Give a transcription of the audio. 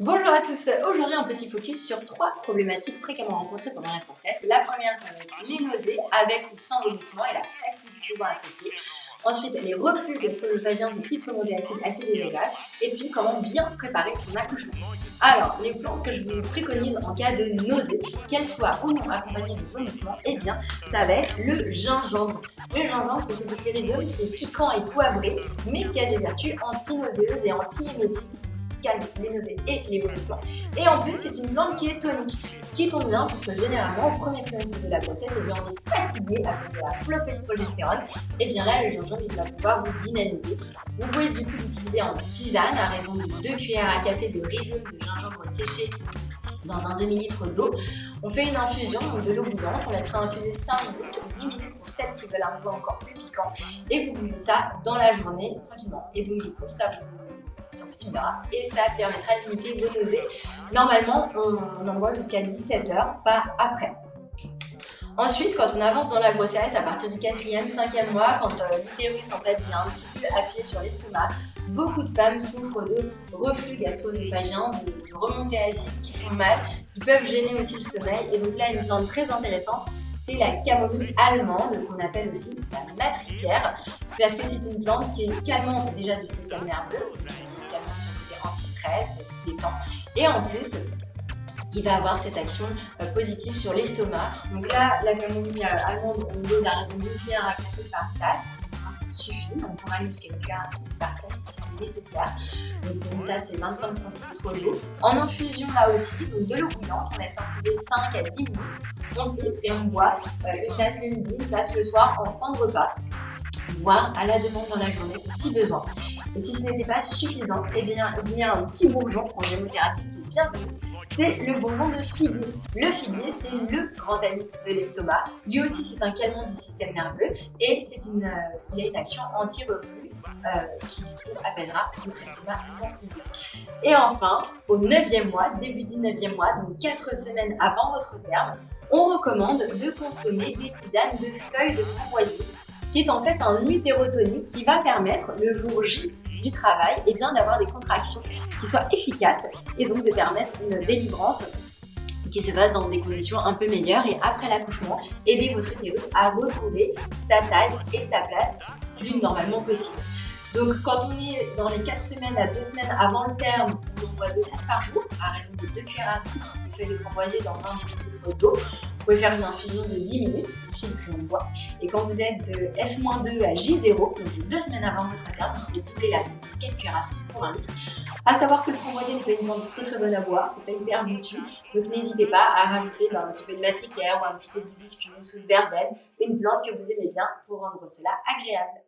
Bonjour à tous, aujourd'hui un petit focus sur 3 problématiques fréquemment rencontrées pendant la grossesse. La première, ça va être les nausées avec ou sans vomissement et la fatigue souvent associée. Ensuite, les reflux gastro-œsophagiens et petites remontées acides assez désagréables. Et puis, comment bien préparer son accouchement. Alors, les plantes que je vous préconise en cas de nausée, qu'elles soient ou non accompagnées de vomissement, eh bien, ça va être le gingembre. Le gingembre, c'est ce petit rhizome qui est piquant et poivré, mais qui a des vertus anti-nauséeuses et anti-émétiques, calme les nausées et les vomissements. Et en plus, c'est une plante qui est tonique. Ce qui tombe bien, puisque généralement, au premier trimestre de la grossesse, eh bien, on est fatigué à cause de la flopée de progestérone. Et bien là, le gingembre, il va pouvoir vous dynamiser. Vous pouvez du coup l'utiliser en tisane à raison de 2 cuillères à café de rhizome de gingembre séché dans un demi-litre d'eau. On fait une infusion, donc de l'eau bouillante, on laissera infuser 5 minutes, 10 minutes pour celles qui veulent un goût encore plus piquant. Et vous buvez ça dans la journée tranquillement. Et donc du coup, ça vous stimulera et ça permettra de limiter vos nausées. Normalement, on en boit jusqu'à 17 heures, pas après. Ensuite, quand on avance dans la grossesse, à partir du 4e, 5e mois, quand l'utérus en fait vient un petit peu appuyer sur l'estomac, beaucoup de femmes souffrent de reflux gastro-œsophagien, de remontées acides qui font mal, qui peuvent gêner aussi le sommeil. Et donc là, une plante très intéressante, c'est la camomille allemande, qu'on appelle aussi la matricaire, parce que c'est une plante qui est calmante déjà du système nerveux, qui est calmante sur le côté anti-stress, qui détend, et en plus, qui va avoir cette action positive sur l'estomac. Donc là, la camomille allemande, on dose à raison d'une cuillère à café par tasse. Ça suffit, on pourra aller jusqu'à une cuillère à soupe par tasse si c'est nécessaire. Donc pour une tasse, c'est 25 centilitres d'eau. En infusion, là aussi, donc de l'eau bouillante, on laisse infuser 5 à 10 minutes. On filtre et on boit une tasse le midi, une tasse le soir en fin de repas, voire à la demande dans la journée si besoin. Et si ce n'était pas suffisant, eh bien, il y a un petit bourgeon en gémothérapie qui est bienvenu. C'est le bourgeon de figuier. Le figuier, c'est le grand ami de l'estomac. Lui aussi, c'est un calmant du système nerveux et il a une action anti-reflux qui du coup apaisera votre estomac sensible. Et enfin, au 9e mois, début du 9e mois, donc 4 semaines avant votre terme, on recommande de consommer des tisanes de feuilles de framboisier, qui est en fait un utérotonique qui va permettre le jour J du travail et bien d'avoir des contractions qui soient efficaces et donc de permettre une délivrance qui se passe dans des conditions un peu meilleures et après l'accouchement, aider votre utérus à retrouver sa taille et sa place plus normalement possible. Donc quand on est dans les 4 semaines à 2 semaines avant le terme, on boit 2 tasses par jour à raison de 2 cuillères à soupe de feuilles de framboisier dans 1 litre d'eau. Vous pouvez faire une infusion de 10 minutes, on filtre et on boit. Et quand vous êtes de S-2 à J0, donc 2 semaines avant votre terme, vous pouvez doubler la dose de 4 cuillères à soupe pour 1 litre. À savoir que le framboisier n'est pas une plante très bonne à boire, c'est pas hyper goûtu, donc n'hésitez pas à rajouter un petit peu de matricaire ou un petit peu d'hibiscus ou de verveine, une plante que vous aimez bien pour rendre cela agréable.